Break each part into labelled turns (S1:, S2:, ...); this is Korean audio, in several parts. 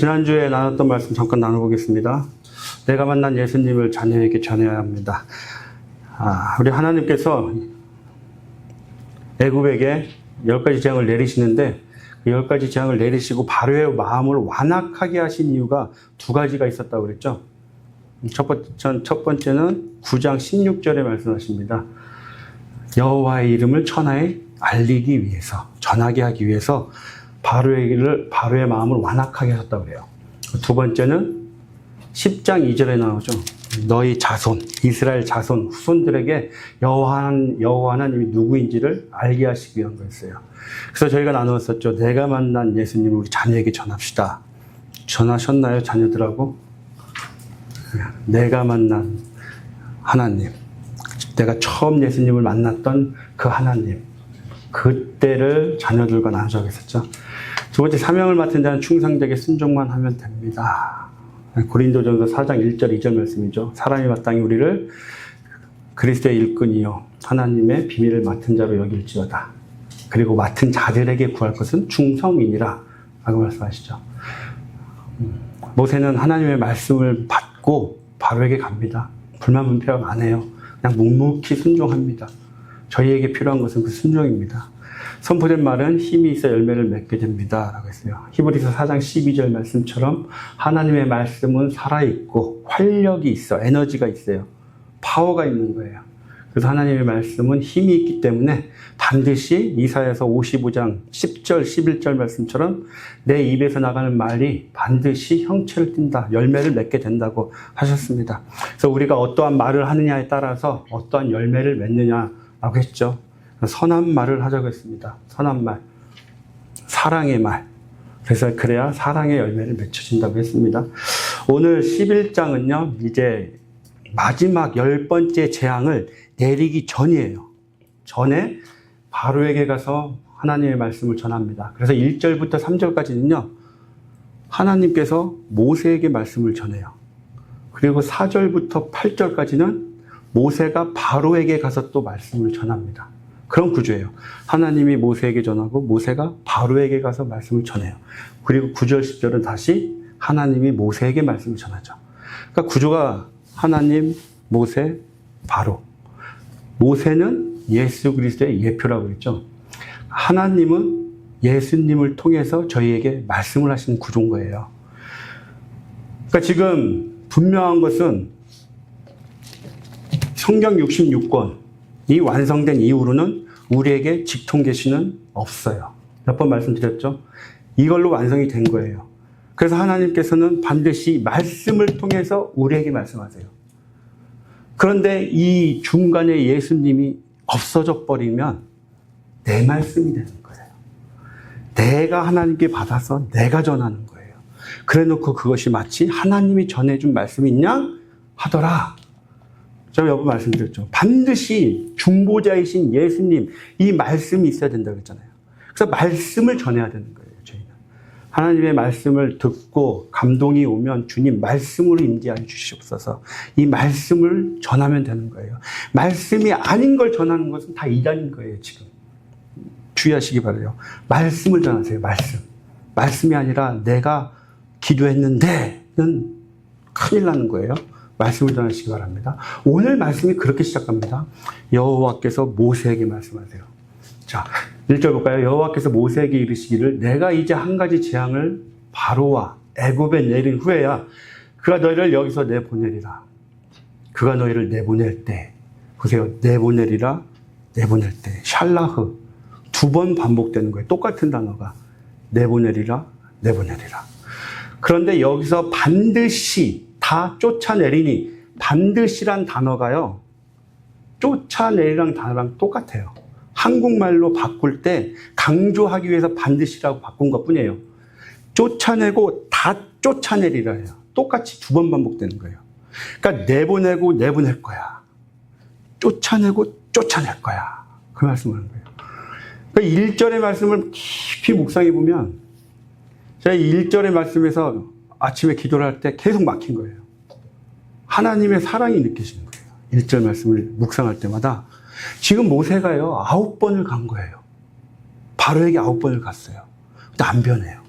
S1: 지난주에 나눴던 말씀 잠깐 나눠보겠습니다. 내가 만난 예수님을 자녀에게 전해야 합니다. 우리 하나님께서 애굽에게 10가지 재앙을 내리시는데 그 10가지 재앙을 내리시고 바로의 마음을 완악하게 하신 이유가 두 가지가 있었다고 그랬죠. 첫 번째는 9장 16절에 말씀하십니다. 여호와의 이름을 천하에 알리기 위해서, 전하게 하기 위해서 바로의 마음을 완악하게 하셨다고 그래요. 두 번째는 10장 2절에 나오죠. 너희 자손, 이스라엘 자손, 후손들에게 여호와 하나님이 누구인지를 알게 하시기 위한 거였어요. 그래서 저희가 나누었었죠. 내가 만난 예수님을 우리 자녀에게 전합시다. 전하셨나요, 자녀들하고? 내가 만난 하나님, 내가 처음 예수님을 만났던 그 하나님, 그때를 자녀들과 나누자고 했었죠. 두 번째, 사명을 맡은 자는 충성되게 순종만 하면 됩니다. 고린도전서 4장 1절 2절 말씀이죠. 사람이 마땅히 우리를 그리스도의 일꾼이요 하나님의 비밀을 맡은 자로 여길지어다. 그리고 맡은 자들에게 구할 것은 충성이니라 라고 말씀하시죠. 모세는 하나님의 말씀을 받고 바로에게 갑니다. 불만분별 안 해요. 그냥 묵묵히 순종합니다. 저희에게 필요한 것은 그 순종입니다. 선포된 말은 힘이 있어 열매를 맺게 됩니다 라고 했어요. 히브리서 4장 12절 말씀처럼 하나님의 말씀은 살아있고 활력이 있어, 에너지가 있어요. 파워가 있는 거예요. 그래서 하나님의 말씀은 힘이 있기 때문에 반드시 이사야서 55장 10절 11절 말씀처럼 내 입에서 나가는 말이 반드시 형체를 띈다, 열매를 맺게 된다고 하셨습니다. 그래서 우리가 어떠한 말을 하느냐에 따라서 어떠한 열매를 맺느냐라고 했죠. 선한 말을 하자고 했습니다. 선한 말, 사랑의 말. 그래서 그래야 사랑의 열매를 맺혀진다고 했습니다. 오늘 11장은요, 이제 마지막 10번째 재앙을 내리기 전이에요. 전에 바로에게 가서 하나님의 말씀을 전합니다. 그래서 1절부터 3절까지는요, 하나님께서 모세에게 말씀을 전해요. 그리고 4절부터 8절까지는 모세가 바로에게 가서 또 말씀을 전합니다. 그런 구조예요. 하나님이 모세에게 전하고 모세가 바로에게 가서 말씀을 전해요. 그리고 9절, 10절은 다시 하나님이 모세에게 말씀을 전하죠. 그러니까 구조가 하나님, 모세, 바로. 모세는 예수 그리스도의 예표라고 그랬죠. 하나님은 예수님을 통해서 저희에게 말씀을 하시는 구조인 거예요. 그러니까 지금 분명한 것은 성경 66권이 완성된 이후로는 우리에게 직통 계시는 없어요. 몇 번 말씀드렸죠? 이걸로 완성이 된 거예요. 그래서 하나님께서는 반드시 말씀을 통해서 우리에게 말씀하세요. 그런데 이 중간에 예수님이 없어져 버리면 내 말씀이 되는 거예요. 내가 하나님께 받아서 내가 전하는 거예요. 그래 놓고 그것이 마치 하나님이 전해준 말씀이냐 하더라. 제가 여러 번 말씀드렸죠. 반드시 중보자이신 예수님, 이 말씀이 있어야 된다고 했잖아요. 그래서 말씀을 전해야 되는 거예요, 저희는. 하나님의 말씀을 듣고 감동이 오면 주님 말씀으로 임재하여 주시옵소서. 이 말씀을 전하면 되는 거예요. 말씀이 아닌 걸 전하는 것은 다 이단인 거예요, 지금. 주의하시기 바라요. 말씀을 전하세요, 말씀. 말씀이 아니라 내가 기도했는데는 큰일 나는 거예요. 말씀을 전하시기 바랍니다. 오늘 말씀이 그렇게 시작합니다. 여호와께서 모세에게 말씀하세요. 자, 1절 볼까요? 여호와께서 모세에게 이르시기를 내가 이제 한 가지 재앙을 바로와 애굽에 내린 후에야 그가 너희를 여기서 내보내리라. 그가 너희를 내보낼 때, 보세요. 내보내리라, 내보낼 때. 샬라흐. 2번 반복되는 거예요. 똑같은 단어가. 내보내리라, 내보내리라. 그런데 여기서 반드시 다 쫓아내리니, 반드시란 단어가요, 쫓아내리란 단어랑 똑같아요. 한국말로 바꿀 때 강조하기 위해서 반드시라고 바꾼 것 뿐이에요. 쫓아내고 다 쫓아내리라 해요. 똑같이 2번 반복되는 거예요. 그러니까 내보내고 내보낼 거야. 쫓아내고 쫓아낼 거야. 그 말씀을 하는 거예요. 그러니까 1절의 말씀을 깊이 묵상해 보면, 제가 1절의 말씀에서 아침에 기도를 할 때 계속 막힌 거예요. 하나님의 사랑이 느껴지는 거예요. 1절 말씀을 묵상할 때마다. 지금 모세가요, 9번을 간 거예요. 바로에게 9번을 갔어요. 근데 안 변해요.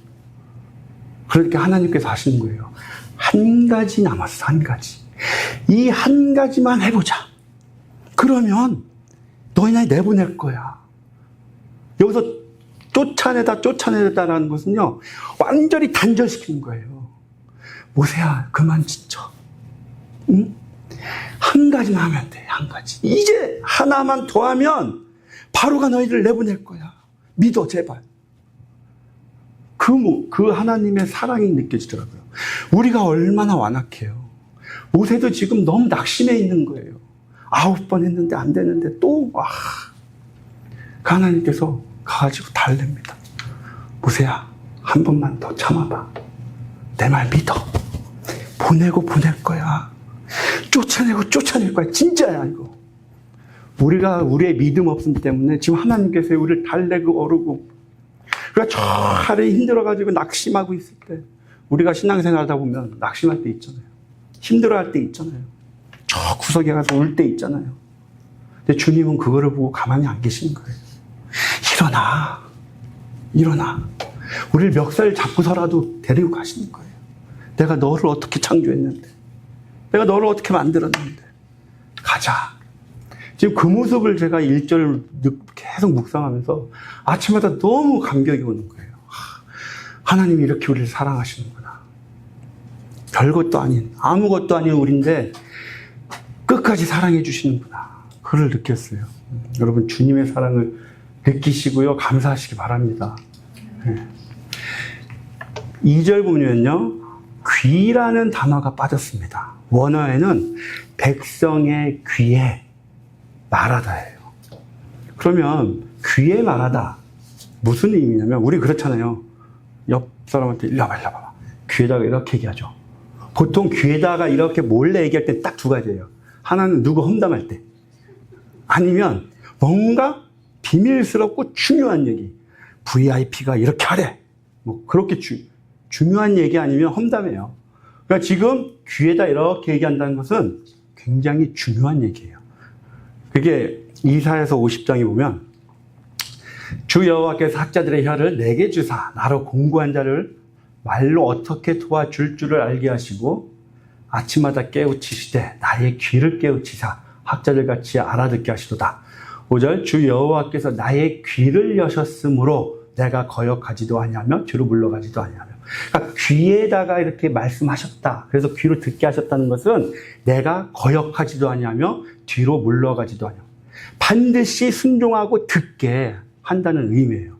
S1: 그러니까 하나님께서 하시는 거예요. 한 가지 남았어, 한 가지. 이 한 가지만 해보자. 그러면 너희나 내보낼 거야. 여기서 쫓아내다라는 것은요, 완전히 단절시키는 거예요. 모세야, 그만 지쳐. 응? 한 가지만 하면 돼, 한 가지. 이제 하나만 더 하면 바로가 너희를 내보낼 거야. 믿어, 제발. 그 하나님의 사랑이 느껴지더라고요. 우리가 얼마나 완악해요. 모세도 지금 너무 낙심해 있는 거예요. 9번 했는데 안 되는데 또, 그 하나님께서 가가지고 달랩니다. 모세야, 한 번만 더 참아봐. 내 말 믿어. 보내고 보낼 거야. 쫓아내고 쫓아낼 거야. 진짜야, 이거. 우리의 믿음 없음 때문에 지금 하나님께서 우리를 달래고 어르고, 우리가 저 아래에 힘들어가지고 낙심하고 있을 때, 우리가 신앙생활 하다 보면 낙심할 때 있잖아요. 힘들어할 때 있잖아요. 저 구석에 가서 울 때 있잖아요. 근데 주님은 그거를 보고 가만히 안 계시는 거예요. 일어나. 우리를 멱살 잡고서라도 데리고 가시는 거예요. 내가 너를 어떻게 창조했는데, 내가 너를 어떻게 만들었는데, 가자. 지금 그 모습을 제가 1절을 계속 묵상하면서 아침마다 너무 감격이 오는 거예요. 하나님이 이렇게 우리를 사랑하시는구나. 별것도 아닌, 아무것도 아닌 우리인데 끝까지 사랑해 주시는구나. 그걸 느꼈어요. 여러분, 주님의 사랑을 느끼시고요, 감사하시기 바랍니다. 2절 보면요, 귀라는 단어가 빠졌습니다. 원어에는 백성의 귀에 말하다예요. 그러면 귀에 말하다 무슨 의미냐면, 우리 그렇잖아요. 옆 사람한테 일로 와봐. 귀에다가 이렇게 얘기하죠. 보통 귀에다가 이렇게 몰래 얘기할 때 딱 두 가지예요. 하나는 누구 험담할 때, 아니면 뭔가 비밀스럽고 중요한 얘기. VIP가 이렇게 하래. 뭐 그렇게 중요한 얘기 아니면 험담이에요. 그러니까 지금 귀에다 이렇게 얘기한다는 것은 굉장히 중요한 얘기예요. 그게 이사야서 50장에 보면, 주 여호와께서 학자들의 혀를 내게 주사 나로 공부한 자를 말로 어떻게 도와줄 줄을 알게 하시고 아침마다 깨우치시되 나의 귀를 깨우치사 학자들 같이 알아듣게 하시도다. 5절, 주 여호와께서 나의 귀를 여셨으므로 내가 거역하지도 아니하며 뒤로 물러가지도 아니하며. 그러니까 귀에다가 이렇게 말씀하셨다. 그래서 귀로 듣게 하셨다는 것은 내가 거역하지도 아니하며 뒤로 물러가지도 아니하며 반드시 순종하고 듣게 한다는 의미예요.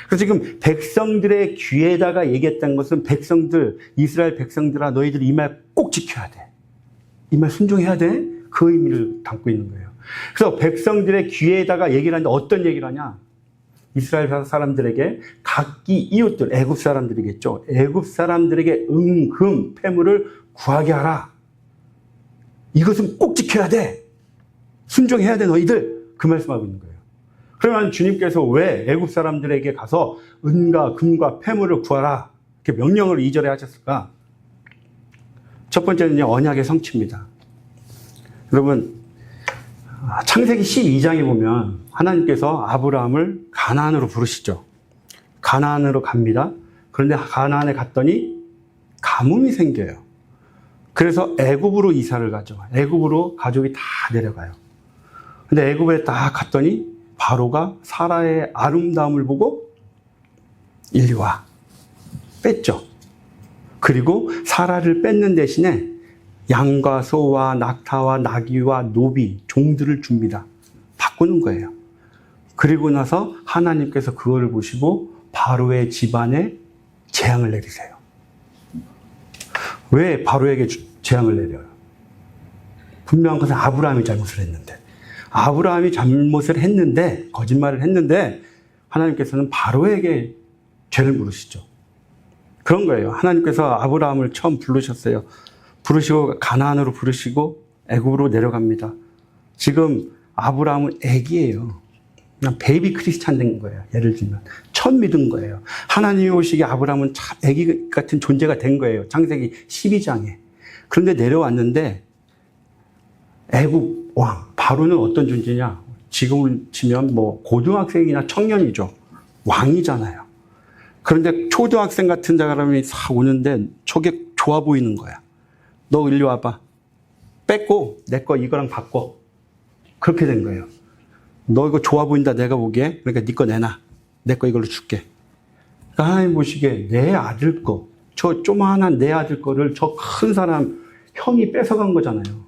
S1: 그래서 지금 백성들의 귀에다가 얘기했다는 것은, 백성들, 이스라엘 백성들아, 너희들 이 말 꼭 지켜야 돼. 이 말 순종해야 돼. 그 의미를 담고 있는 거예요. 그래서 백성들의 귀에다가 얘기를 하는데 어떤 얘기를 하냐? 이스라엘 사람들에게 각기 이웃들, 애굽 사람들이겠죠. 애굽 사람들에게 금, 패물을 구하게 하라. 이것은 꼭 지켜야 돼. 순종해야 돼, 너희들. 그 말씀하고 있는 거예요. 그러면 주님께서 왜 애굽 사람들에게 가서 은과 금과 패물을 구하라, 이렇게 명령을 2절에 하셨을까? 첫 번째는요, 언약의 성취입니다. 여러분, 창세기 12장에 보면 하나님께서 아브라함을 가나안으로 부르시죠. 가나안으로 갑니다. 그런데 가나안에 갔더니 가뭄이 생겨요. 그래서 애굽으로 이사를 가죠. 애굽으로 가족이 다 내려가요. 근데 애굽에 딱 갔더니 바로가 사라의 아름다움을 보고 이리 와, 뺐죠. 그리고 사라를 뺏는 대신에 양과 소와 낙타와 나귀와 노비, 종들을 줍니다. 바꾸는 거예요. 그리고 나서 하나님께서 그거를 보시고 바로의 집안에 재앙을 내리세요. 왜 바로에게 재앙을 내려요? 분명한 것은 아브라함이 잘못을 했는데, 거짓말을 했는데 하나님께서는 바로에게 죄를 물으시죠. 그런 거예요. 하나님께서 아브라함을 처음 부르셨어요. 부르시고 가나안으로 부르시고 애굽으로 내려갑니다. 지금 아브라함은 애기예요. 그냥 베이비 크리스찬 된 거예요. 예를 들면 처음 믿은 거예요. 하나님이 오시기에 아브라함은 참 애기 같은 존재가 된 거예요. 창세기 12장에. 그런데 내려왔는데 애굽 왕 바로는 어떤 존재냐? 지금을 치면 뭐 고등학생이나 청년이죠. 왕이잖아요. 그런데 초등학생 같은 사람이 싹 오는데 저게 좋아 보이는 거야. 너 일리 와봐. 뺏고 내 거 이거랑 바꿔. 그렇게 된 거예요. 너 이거 좋아 보인다 내가 보기에. 그러니까 네 거 내놔. 내 거 이걸로 줄게. 그러니까 하나님 보시기에 내 아들 거, 저 조그만한 내 아들 거를 저 큰 사람 형이 뺏어간 거잖아요.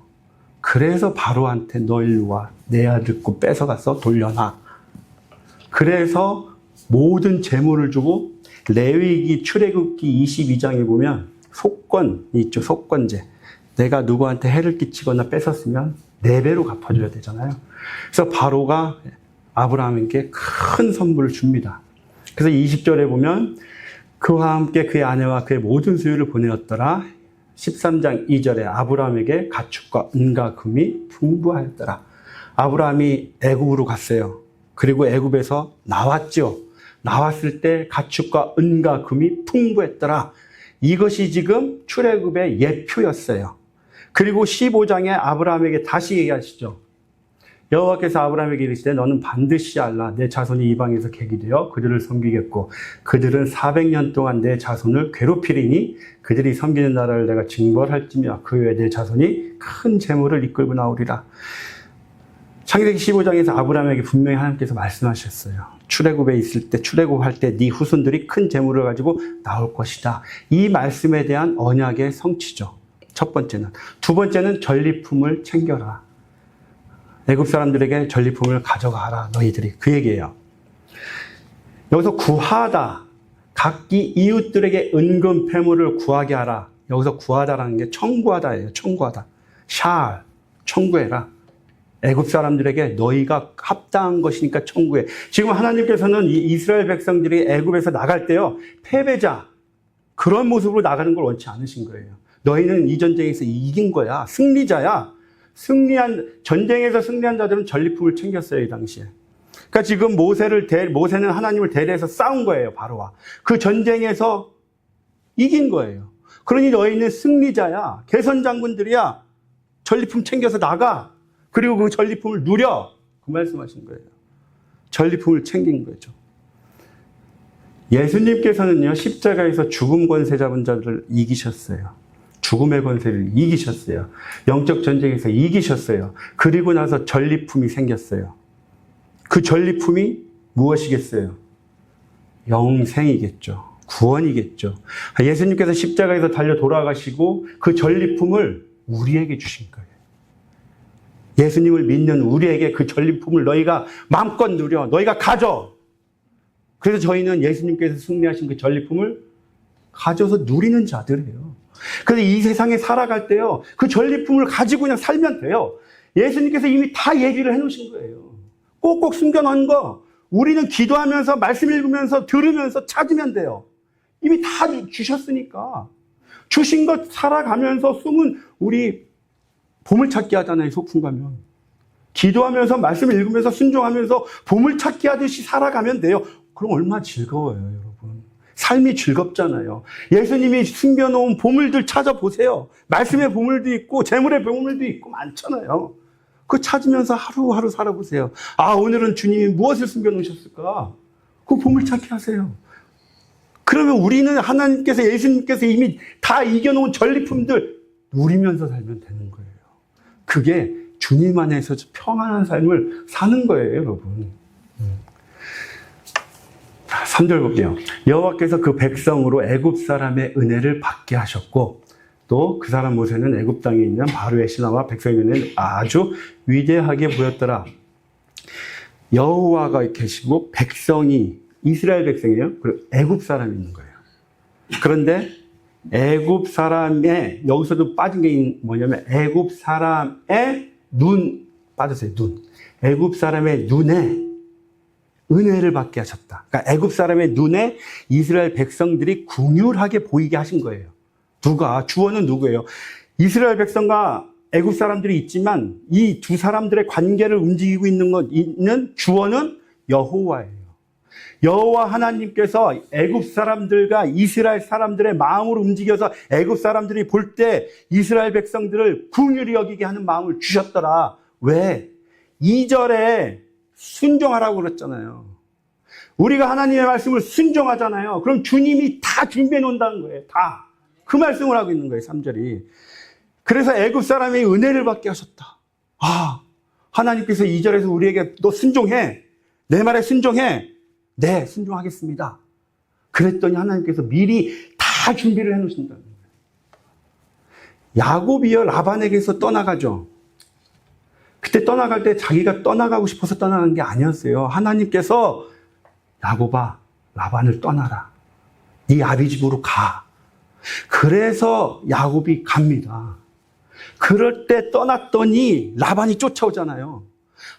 S1: 그래서 바로한테 너 일로 와. 내 아들 거 뺏어가서 돌려놔. 그래서 모든 재물을 주고 레위기 출애굽기 22장에 보면 속권 있죠. 속권제. 내가 누구한테 해를 끼치거나 뺏었으면 4배로 갚아줘야 되잖아요. 그래서 바로가 아브라함에게 큰 선물을 줍니다. 그래서 20절에 보면 그와 함께 그의 아내와 그의 모든 소유를 보내었더라. 13장 2절에 아브라함에게 가축과 은과 금이 풍부하였더라. 아브라함이 애굽으로 갔어요. 그리고 애굽에서 나왔죠. 나왔을 때 가축과 은과 금이 풍부했더라. 이것이 지금 출애굽의 예표였어요. 그리고 15장에 아브라함에게 다시 얘기하시죠. 여호와께서 아브라함에게 이르시되 너는 반드시 알라. 내 자손이 이방에서 객이 되어 그들을 섬기겠고 그들은 400년 동안 내 자손을 괴롭히리니 그들이 섬기는 나라를 내가 징벌할지며 그 외에 내 자손이 큰 재물을 이끌고 나오리라. 창세기 15장에서 아브라함에게 분명히 하나님께서 말씀하셨어요. 출애굽에 있을 때, 출애굽할 때 네 후손들이 큰 재물을 가지고 나올 것이다. 이 말씀에 대한 언약의 성취죠. 첫 번째는. 두 번째는 전리품을 챙겨라. 애굽 사람들에게 전리품을 가져가라. 너희들이. 그 얘기예요. 여기서 구하다. 각기 이웃들에게 은금 패물을 구하게 하라. 여기서 구하다라는 게 청구하다예요. 청구하다. 샬. 청구해라. 애굽 사람들에게 너희가 합당한 것이니까 청구해. 지금 하나님께서는 이 이스라엘 백성들이 애굽에서 나갈 때요. 패배자. 그런 모습으로 나가는 걸 원치 않으신 거예요. 너희는 이 전쟁에서 이긴 거야. 승리자야. 전쟁에서 승리한 자들은 전리품을 챙겼어요, 이 당시에. 그러니까 지금 모세는 하나님을 대리해서 싸운 거예요, 바로와. 그 전쟁에서 이긴 거예요. 그러니 너희는 승리자야. 개선 장군들이야. 전리품 챙겨서 나가. 그리고 그 전리품을 누려. 그 말씀하신 거예요. 전리품을 챙긴 거죠. 예수님께서는요, 십자가에서 죽음 권세 잡은 자들을 이기셨어요. 죽음의 권세를 이기셨어요. 영적 전쟁에서 이기셨어요. 그리고 나서 전리품이 생겼어요. 그 전리품이 무엇이겠어요? 영생이겠죠. 구원이겠죠. 예수님께서 십자가에서 달려 돌아가시고 그 전리품을 우리에게 주신 거예요. 예수님을 믿는 우리에게 그 전리품을 너희가 마음껏 누려. 너희가 가져. 그래서 저희는 예수님께서 승리하신 그 전리품을 가져서 누리는 자들이에요. 그래서 이 세상에 살아갈 때요, 그 전리품을 가지고 그냥 살면 돼요. 예수님께서 이미 다 얘기를 해놓으신 거예요. 꼭꼭 숨겨놓은 거, 우리는 기도하면서, 말씀 읽으면서, 들으면서 찾으면 돼요. 이미 다 주셨으니까. 주신 것 살아가면서 숨은 우리 보물찾기 하잖아요, 소풍 가면. 기도하면서, 말씀 읽으면서, 순종하면서 보물찾기 하듯이 살아가면 돼요. 그럼 얼마나 즐거워요, 여러분. 삶이 즐겁잖아요. 예수님이 숨겨놓은 보물들 찾아보세요. 말씀의 보물도 있고 재물의 보물도 있고 많잖아요. 그거 찾으면서 하루하루 살아보세요. 아, 오늘은 주님이 무엇을 숨겨놓으셨을까? 그 보물찾기 하세요. 그러면 우리는 하나님께서, 예수님께서 이미 다 이겨놓은 전리품들 누리면서 살면 되는 거예요. 그게 주님 안에서 평안한 삶을 사는 거예요, 여러분. 3절 볼게요. 여호와께서 그 백성으로 애굽 사람의 은혜를 받게 하셨고 또 그 사람 모세는 애굽 땅에 있는 바로의 신하와 백성의 눈에는 아주 위대하게 보였더라. 여호와가 계시고 백성이 이스라엘 백성이에요. 그리고 애굽 사람이 있는 거예요. 그런데 애굽 사람의 여기서도 빠진 게 뭐냐면 애굽 사람의 눈 빠졌어요. 눈. 애굽 사람의 눈에 은혜를 받게 하셨다. 그러니까 애굽 사람의 눈에 이스라엘 백성들이 궁휼하게 보이게 하신 거예요. 누가? 주어는 누구예요? 이스라엘 백성과 애굽 사람들이 있지만 이 두 사람들의 관계를 움직이고 있는 주어는 여호와예요. 여호와 하나님께서 애굽 사람들과 이스라엘 사람들의 마음으로 움직여서 애굽 사람들이 볼 때 이스라엘 백성들을 궁휼히 여기게 하는 마음을 주셨더라. 왜? 2절에 순종하라고 그랬잖아요. 우리가 하나님의 말씀을 순종하잖아요. 그럼 주님이 다 준비해 놓는다는 거예요. 다. 그 말씀을 하고 있는 거예요. 3절이. 그래서 애굽 사람이 은혜를 받게 하셨다. 아, 하나님께서 2절에서 우리에게 너 순종해. 내 말에 순종해. 네, 순종하겠습니다. 그랬더니 하나님께서 미리 다 준비를 해 놓으신다는 거예요. 야곱이요, 라반에게서 떠나가죠. 그때 떠나갈 때 자기가 떠나가고 싶어서 떠나간 게 아니었어요. 하나님께서 야곱아, 라반을 떠나라. 네 아비 집으로 가. 그래서 야곱이 갑니다. 그럴 때 떠났더니 라반이 쫓아오잖아요.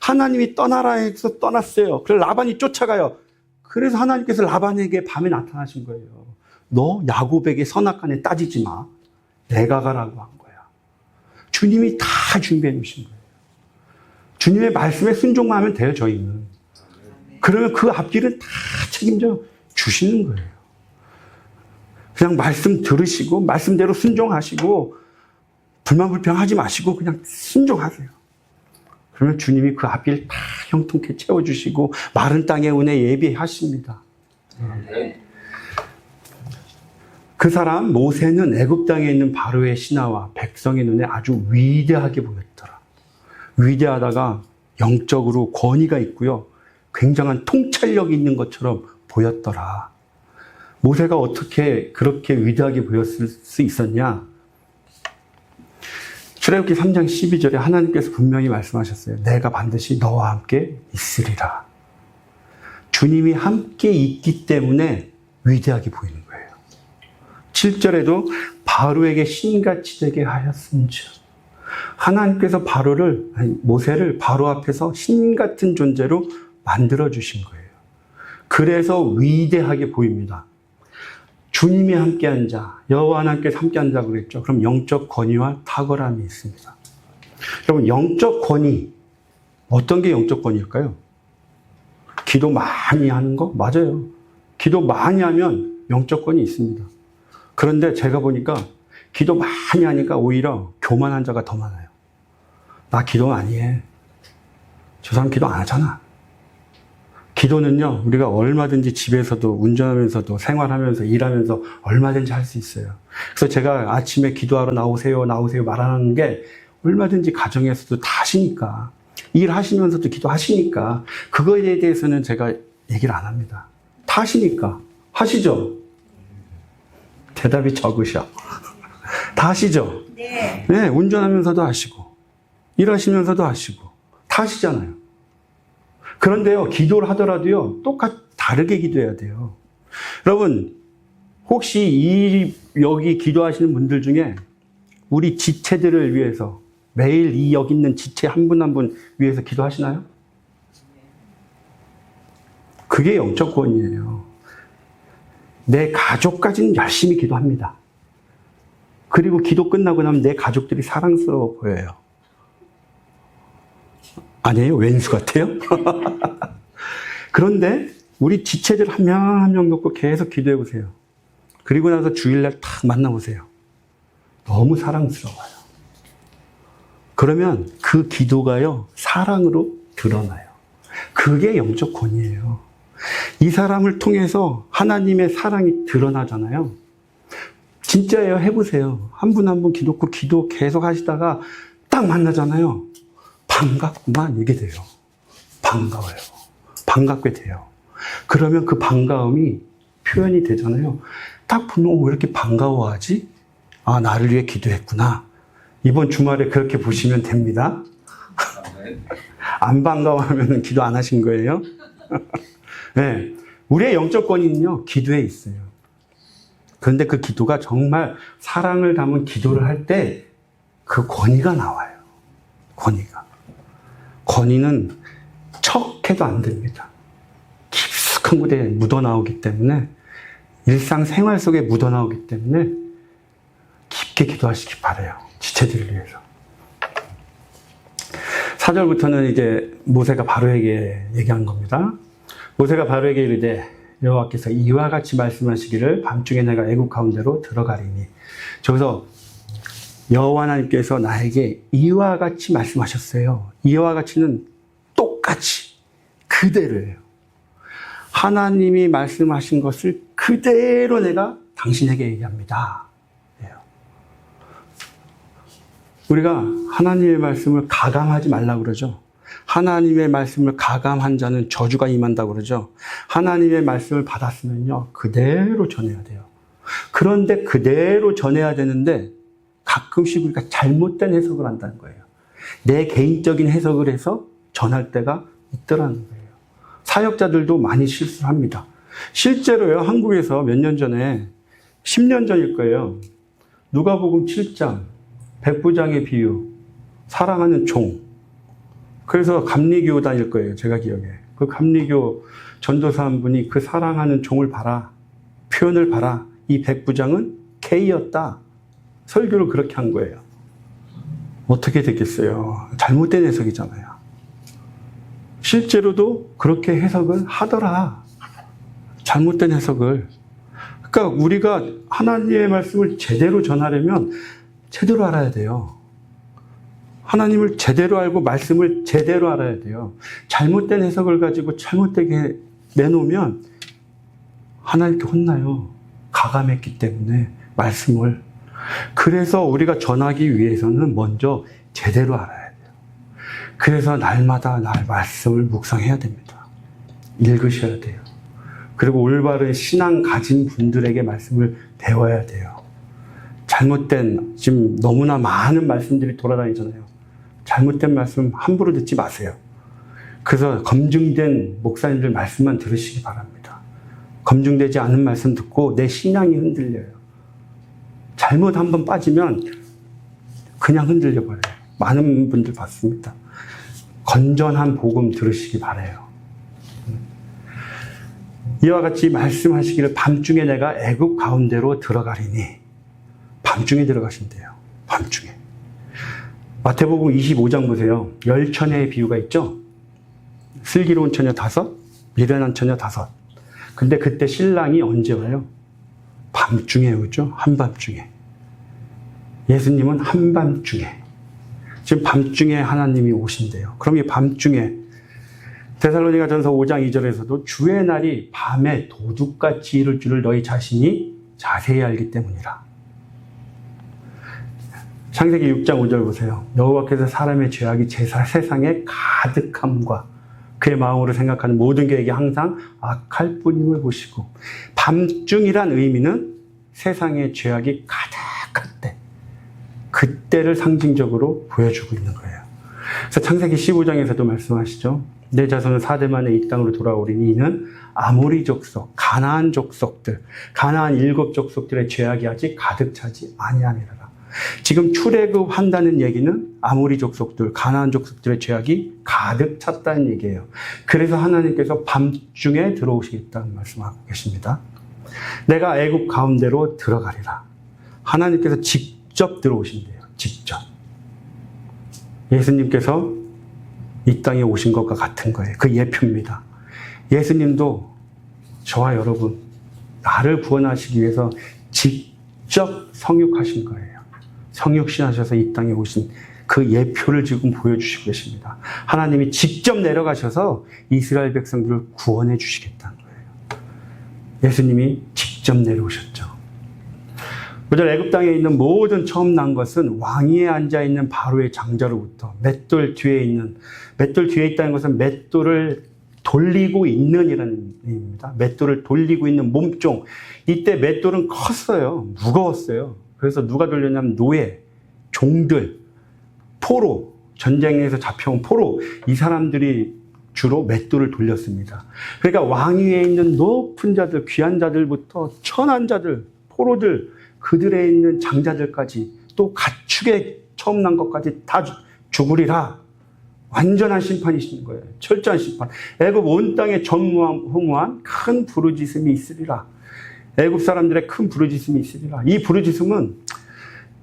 S1: 하나님이 떠나라 해서 떠났어요. 그래서 라반이 쫓아가요. 그래서 하나님께서 라반에게 밤에 나타나신 거예요. 너 야곱에게 선악간에 따지지 마. 내가 가라고 한 거야. 주님이 다 준비해 놓으신 거예요. 주님의 말씀에 순종만 하면 돼요, 저희는. 그러면 그 앞길은 다 책임져 주시는 거예요. 그냥 말씀 들으시고 말씀대로 순종하시고 불만불평하지 마시고 그냥 순종하세요. 그러면 주님이 그 앞길 다 형통케 채워주시고 마른 땅의 은혜 예비하십니다. 그 사람 모세는 애굽 땅에 있는 바로의 신하와 백성의 눈에 아주 위대하게 보였더라. 위대하다가 영적으로 권위가 있고요. 굉장한 통찰력이 있는 것처럼 보였더라. 모세가 어떻게 그렇게 위대하게 보였을 수 있었냐? 출애굽기 3장 12절에 하나님께서 분명히 말씀하셨어요. 내가 반드시 너와 함께 있으리라. 주님이 함께 있기 때문에 위대하게 보이는 거예요. 7절에도 바로에게 신같이 되게 하였은즉 하나님께서 모세를 바로 앞에서 신 같은 존재로 만들어 주신 거예요. 그래서 위대하게 보입니다. 주님이 함께한 자, 여호와 하나님께서 함께한 자고 그랬죠. 그럼 영적 권위와 탁월함이 있습니다. 여러분, 영적 권위, 어떤 게 영적 권위일까요? 기도 많이 하는 거? 맞아요. 기도 많이 하면 영적 권위 있습니다. 그런데 제가 보니까 기도 많이 하니까 오히려 교만한 자가 더 많아요. 나 기도 많이 해. 저 사람 기도 안 하잖아. 기도는요, 우리가 얼마든지 집에서도 운전하면서도 생활하면서 일하면서 얼마든지 할 수 있어요. 그래서 제가 아침에 기도하러 나오세요 말하는 게 얼마든지 가정에서도 다 하시니까, 일하시면서도 기도하시니까 그거에 대해서는 제가 얘기를 안 합니다. 다 하시니까. 하시죠? 대답이 적으셔. 다 하시죠? 네. 네, 운전하면서도 하시고 일하시면서도 하시고 다 하시잖아요. 그런데요, 기도를 하더라도요, 다르게 기도해야 돼요. 여러분, 혹시 여기 기도하시는 분들 중에 우리 지체들을 위해서 매일 여기 있는 지체 한 분 한 분 위해서 기도하시나요? 그게 영적 권위예요. 내 가족까지는 열심히 기도합니다. 그리고 기도 끝나고 나면 내 가족들이 사랑스러워 보여요. 아니에요? 왼수 같아요? 그런데 우리 지체들 한 명 한 명 놓고 계속 기도해 보세요. 그리고 나서 주일날 탁 만나보세요. 너무 사랑스러워요. 그러면 그 기도가요, 사랑으로 드러나요. 그게 영적 권위예요. 이 사람을 통해서 하나님의 사랑이 드러나잖아요. 진짜예요. 해보세요. 한 분 한 분 기도 계속 하시다가 딱 만나잖아요. 반갑구만, 이게 돼요. 반가워요. 반갑게 돼요. 그러면 그 반가움이 표현이 되잖아요. 딱 보면 왜 이렇게 반가워하지? 아, 나를 위해 기도했구나. 이번 주말에 그렇게 보시면 됩니다. 안 반가워하면 기도 안 하신 거예요. 네. 우리의 영적 권위는요, 기도에 있어요. 그런데 그 기도가 정말 사랑을 담은 기도를 할 때 그 권위가 나와요. 권위는 척해도 안 됩니다. 깊숙한 곳에 묻어나오기 때문에, 일상생활 속에 묻어나오기 때문에 깊게 기도하시기 바라요. 지체들을 위해서. 4절부터는 이제 모세가 바로에게 얘기한 겁니다. 모세가 바로에게 이르되 여호와께서 이와 같이 말씀하시기를 밤중에 내가 애굽 가운데로 들어가리니. 저기서 여호와 하나님께서 나에게 이와 같이 말씀하셨어요. 이와 같이는 똑같이 그대로예요. 하나님이 말씀하신 것을 그대로 내가 당신에게 얘기합니다. 우리가 하나님의 말씀을 가감하지 말라고 그러죠. 하나님의 말씀을 가감한 자는 저주가 임한다고 그러죠. 하나님의 말씀을 받았으면요, 그대로 전해야 돼요. 그런데 그대로 전해야 되는데 가끔씩 우리가 잘못된 해석을 한다는 거예요. 내 개인적인 해석을 해서 전할 때가 있더라는 거예요. 사역자들도 많이 실수를 합니다. 실제로요, 한국에서 몇 년 전에, 10년 전일 거예요. 누가복음 7장, 백부장의 비유, 사랑하는 종. 그래서 감리교 다닐 거예요, 제가 기억에. 그 감리교 전도사 한 분이 그 사랑하는 종을 봐라, 표현을 봐라. 이 백부장은 K였다. 설교를 그렇게 한 거예요. 어떻게 됐겠어요? 잘못된 해석이잖아요. 실제로도 그렇게 해석을 하더라. 잘못된 해석을. 그러니까 우리가 하나님의 말씀을 제대로 전하려면 제대로 알아야 돼요. 하나님을 제대로 알고 말씀을 제대로 알아야 돼요. 잘못된 해석을 가지고 잘못되게 내놓으면 하나님께 혼나요. 가감했기 때문에 말씀을. 그래서 우리가 전하기 위해서는 먼저 제대로 알아야 돼요. 그래서 날마다 말씀을 묵상해야 됩니다. 읽으셔야 돼요. 그리고 올바른 신앙 가진 분들에게 말씀을 배워야 돼요. 잘못된, 지금 너무나 많은 말씀들이 돌아다니잖아요. 잘못된 말씀 함부로 듣지 마세요. 그래서 검증된 목사님들 말씀만 들으시기 바랍니다. 검증되지 않은 말씀 듣고 내 신앙이 흔들려요. 잘못 한번 빠지면 그냥 흔들려버려요. 많은 분들 봤습니다. 건전한 복음 들으시기 바라요. 이와 같이 말씀하시기를 밤중에 내가 애굽 가운데로 들어가리니. 밤중에 들어가신대요. 밤중에. 마태복음 25장 보세요. 10처녀의 비유가 있죠. 슬기로운 처녀 5, 미련한 처녀 5. 근데 그때 신랑이 언제 와요? 밤중에 오죠. 한밤중에. 예수님은 한밤중에. 지금 밤중에 하나님이 오신대요. 그럼 이 밤중에 데살로니가전서 5장 2절에서도 주의 날이 밤에 도둑같이 이를 줄을 너희 자신이 자세히 알기 때문이라. 창세기 6장 5절 보세요. 여호와께서 사람의 죄악이 세상에 가득함과 그의 마음으로 생각하는 모든 계획이 항상 악할 뿐임을 보시고, 밤중이란 의미는 세상의 죄악이 가득할 때, 그때를 상징적으로 보여주고 있는 거예요. 그래서 창세기 15장에서도 말씀하시죠. 내 자손은 4대 만에 이 땅으로 돌아오리니 이는 아모리 족속, 가나안 족속들, 가나안 7 족속들의 죄악이 아직 가득 차지 아니함이라. 지금 출애굽한다는 얘기는 아모리 족속들, 가나안 족속들의 죄악이 가득 찼다는 얘기예요. 그래서 하나님께서 밤중에 들어오시겠다는 말씀하고 계십니다. 내가 애굽 가운데로 들어가리라. 하나님께서 직접 들어오신대요. 직접. 예수님께서 이 땅에 오신 것과 같은 거예요. 그 예표입니다. 예수님도 저와 여러분, 나를 구원하시기 위해서 직접 성육하신 거예요. 성육신하셔서 이 땅에 오신 그 예표를 지금 보여주시고 계십니다. 하나님이 직접 내려가셔서 이스라엘 백성들을 구원해 주시겠다는 거예요. 예수님이 직접 내려오셨죠. 오늘 애굽 땅에 있는 모든 처음 난 것은 왕위에 앉아 있는 바로의 장자로부터 맷돌 뒤에 있다는 것은 맷돌을 돌리고 있는이라는 의미입니다. 맷돌을 돌리고 있는 몸종. 이때 맷돌은 컸어요. 무거웠어요. 그래서 누가 돌렸냐면 노예, 종들, 포로, 전쟁에서 잡혀온 포로, 이 사람들이 주로 맷돌을 돌렸습니다. 그러니까 왕위에 있는 높은 자들, 귀한 자들부터 천한 자들, 포로들, 그들에 있는 장자들까지, 또 가축에 처음 난 것까지 다 죽으리라. 완전한 심판이신 거예요. 철저한 심판. 애굽 온 땅에 전무후무한 큰 부르짖음이 있으리라. 애굽 사람들의 큰 부르짖음이 있으리라. 이 부르짖음은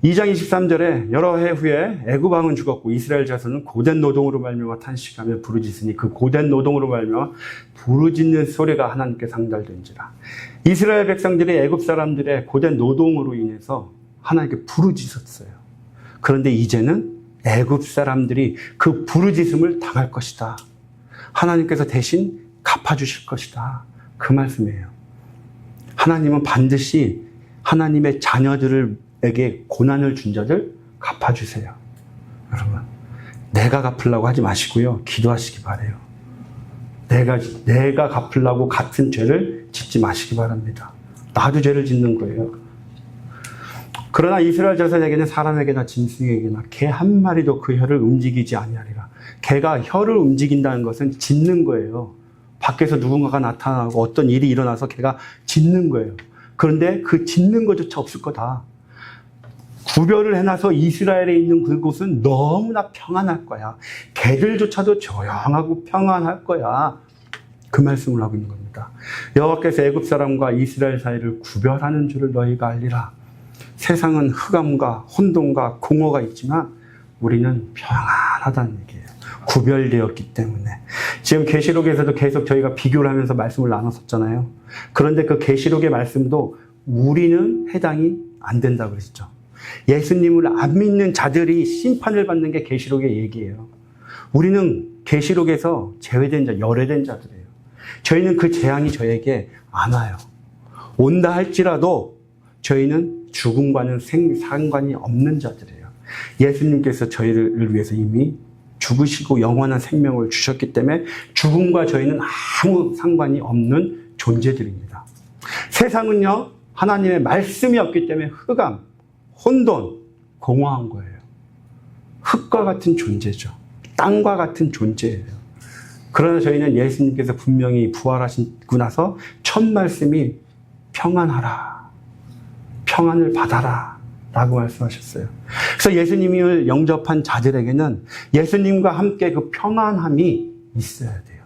S1: 2장 23절에 여러 해 후에 애굽 왕은 죽었고 이스라엘 자손은 고된 노동으로 말미암아 탄식하며 부르짖으니 그 고된 노동으로 말미암아 부르짖는 소리가 하나님께 상달된지라. 이스라엘 백성들이 애굽 사람들의 고된 노동으로 인해서 하나님께 부르짖었어요. 그런데 이제는 애굽 사람들이 그 부르짖음을 당할 것이다. 하나님께서 대신 갚아주실 것이다. 그 말씀이에요. 하나님은 반드시 하나님의 자녀들에게 고난을 준 자들 갚아주세요. 여러분, 내가 갚으려고 하지 마시고요. 기도하시기 바래요. 내가 갚으려고 같은 죄를 짓지 마시기 바랍니다. 나도 죄를 짓는 거예요. 그러나 이스라엘 자손에게는 사람에게나 짐승에게나 개 한 마리도 그 혀를 움직이지 아니하리라. 개가 혀를 움직인다는 것은 짖는 거예요. 밖에서 누군가가 나타나고 어떤 일이 일어나서 개가 짖는 거예요. 그런데 그 짖는 것조차 없을 거다. 구별을 해놔서 이스라엘에 있는 그곳은 너무나 평안할 거야. 개들조차도 조용하고 평안할 거야. 그 말씀을 하고 있는 겁니다. 여호와께서 애굽 사람과 이스라엘 사이를 구별하는 줄을 너희가 알리라. 세상은 흑암과 혼돈과 공허가 있지만 우리는 평안하다는 얘기예요. 구별되었기 때문에. 지금 계시록에서도 계속 저희가 비교를 하면서 말씀을 나눴었잖아요. 그런데 그 계시록의 말씀도 우리는 해당이 안 된다고 그랬죠. 예수님을 안 믿는 자들이 심판을 받는 게 계시록의 얘기예요. 우리는 계시록에서 제외된 자, 열외된 자들이에요. 저희는 그 재앙이 저에게 안 와요. 온다 할지라도 저희는 죽음과는 상관이 없는 자들이에요. 예수님께서 저희를 위해서 이미 죽으시고 영원한 생명을 주셨기 때문에 죽음과 저희는 아무 상관이 없는 존재들입니다. 세상은요, 하나님의 말씀이 없기 때문에 흑암, 혼돈, 공허한 거예요. 흙과 같은 존재죠. 땅과 같은 존재예요. 그러나 저희는 예수님께서 분명히 부활하시고 나서 첫 말씀이 평안하라. 평안을 받아라. 라고 말씀하셨어요. 그래서 예수님을 영접한 자들에게는 예수님과 함께 그 평안함이 있어야 돼요.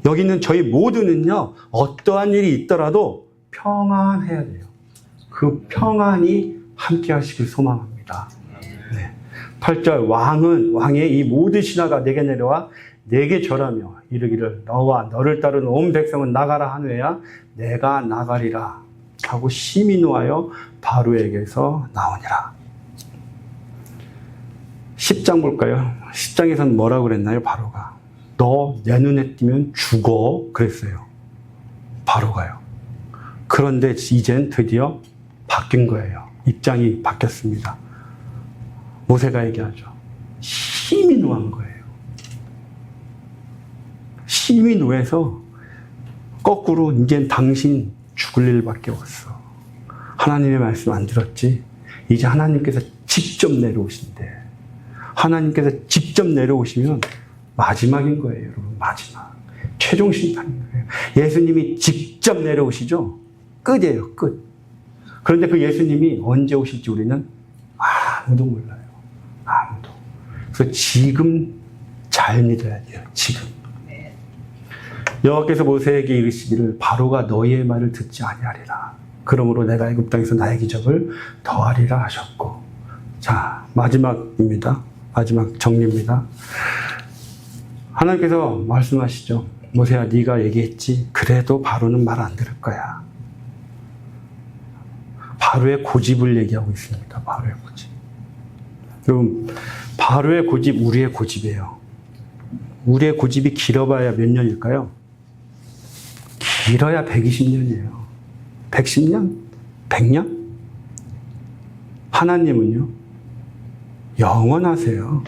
S1: 여기는 저희 모두는요, 어떠한 일이 있더라도 평안해야 돼요. 그 평안이 함께 하시길 소망합니다. 네. 8절, 왕의 이 모든 신하가 내게 내려와 내게 절하며 이르기를 너와 너를 따르는 온 백성은 나가라 하노야 내가 나가리라 하고 심히 노하여 바로에게서 나오니라. 10장 볼까요? 10장에서는 뭐라고 그랬나요? 바로가 너 내 눈에 띄면 죽어 그랬어요. 바로가요. 그런데 이젠 드디어 바뀐 거예요. 입장이 바뀌었습니다. 모세가 얘기하죠. 심히 노한 거예요. 심히 노해서 거꾸로 이젠 당신 죽을 일밖에 없어. 하나님의 말씀 안 들었지? 이제 하나님께서 직접 내려오신대. 하나님께서 직접 내려오시면 마지막인 거예요, 여러분. 마지막. 최종 심판인 거예요. 예수님이 직접 내려오시죠? 끝이에요, 끝. 그런데 그 예수님이 언제 오실지 우리는 아무도 몰라요. 아무도. 그래서 지금 잘 믿어야 돼요, 지금. 여호와께서 모세에게 이르시기를 바로가 너희의 말을 듣지 아니하리라. 그러므로 내가 애굽 땅에서 나의 기적을 더하리라 하셨고. 자, 마지막입니다. 마지막 정리입니다. 하나님께서 말씀하시죠. 모세야, 네가 얘기했지. 그래도 바로는 말 안 들을 거야. 바로의 고집을 얘기하고 있습니다. 바로의 고집. 여러분, 바로의 고집, 우리의 고집이에요. 우리의 고집이 길어봐야 몇 년일까요? 길어야 120년이에요. 110년? 100년? 하나님은요, 영원하세요.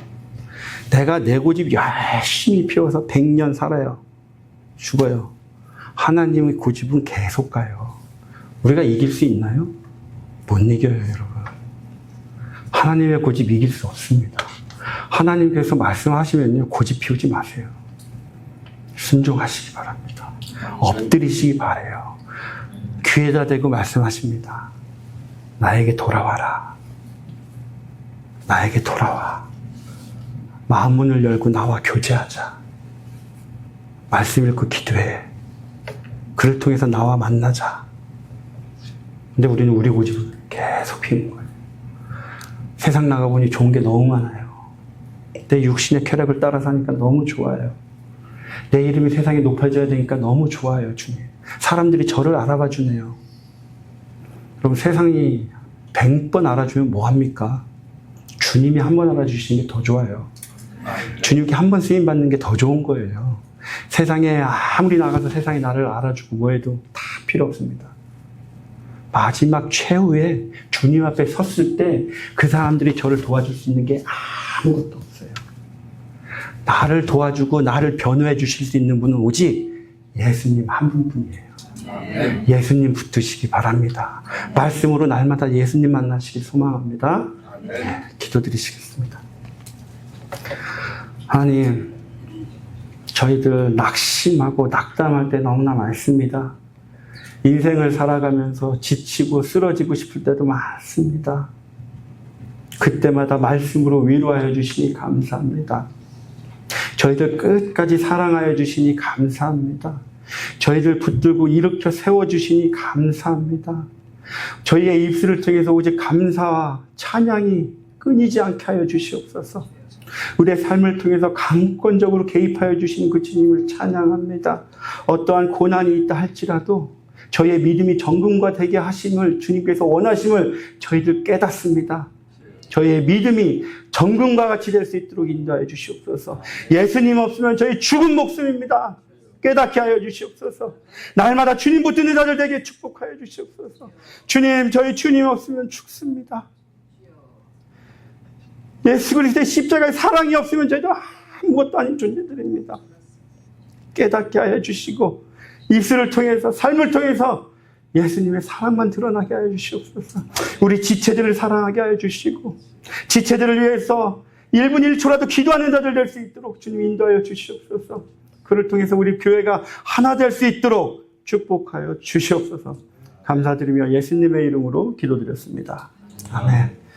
S1: 내가 내 고집 열심히 피워서 100년 살아요. 죽어요. 하나님의 고집은 계속 가요. 우리가 이길 수 있나요? 못 이겨요, 여러분. 하나님의 고집 이길 수 없습니다. 하나님께서 말씀하시면요, 고집 피우지 마세요. 순종하시기 바랍니다. 엎드리시기 바라요. 귀에다 대고 말씀하십니다. 나에게 돌아와라. 나에게 돌아와. 마음 문을 열고 나와 교제하자. 말씀 읽고 기도해. 그를 통해서 나와 만나자. 근데 우리는 우리 고집을 계속 피우는 거예요. 세상 나가보니 좋은 게 너무 많아요. 내 육신의 쾌락을 따라 사니까 너무 좋아요. 내 이름이 세상에 높아져야 되니까 너무 좋아요, 주님. 사람들이 저를 알아봐 주네요. 여러분, 세상이 100번 알아주면 뭐합니까? 주님이 한 번 알아주시는 게 더 좋아요. 주님께 한 번 쓰임받는 게 더 좋은 거예요. 세상에 아무리 나가서 세상이 나를 알아주고 뭐해도 다 필요 없습니다. 마지막 최후에 주님 앞에 섰을 때 그 사람들이 저를 도와줄 수 있는 게 아무것도 없어요. 나를 도와주고 나를 변호해 주실 수 있는 분은 오직 예수님 한 분뿐이에요. 예수님 붙드시기 바랍니다. 말씀으로 날마다 예수님 만나시길 소망합니다. 기도드리시겠습니다. 하나님, 저희들 낙심하고 낙담할 때 너무나 많습니다. 인생을 살아가면서 지치고 쓰러지고 싶을 때도 많습니다. 그때마다 말씀으로 위로하여 주시니 감사합니다. 저희들 끝까지 사랑하여 주시니 감사합니다. 저희들 붙들고 일으켜 세워주시니 감사합니다. 저희의 입술을 통해서 오직 감사와 찬양이 끊이지 않게 하여 주시옵소서. 우리의 삶을 통해서 강권적으로 개입하여 주신 그 주님을 찬양합니다. 어떠한 고난이 있다 할지라도 저희의 믿음이 정금과 되게 하심을 주님께서 원하심을 저희들 깨닫습니다. 저희의 믿음이 정금과 같이 될 수 있도록 인도하여 주시옵소서. 예수님 없으면 저희 죽은 목숨입니다. 깨닫게 하여 주시옵소서. 날마다 주님 붙드는 자들 되게 축복하여 주시옵소서. 주님, 저희 주님 없으면 죽습니다. 예수 그리스도의 십자가의 사랑이 없으면 저희도 아무것도 아닌 존재들입니다. 깨닫게 하여 주시고 입술을 통해서 삶을 통해서 예수님의 사랑만 드러나게 하여 주시옵소서. 우리 지체들을 사랑하게 하여 주시고 지체들을 위해서 1분 1초라도 기도하는 자들 될 수 있도록 주님 인도하여 주시옵소서. 그를 통해서 우리 교회가 하나 될 수 있도록 축복하여 주시옵소서. 감사드리며 예수님의 이름으로 기도드렸습니다. 아멘.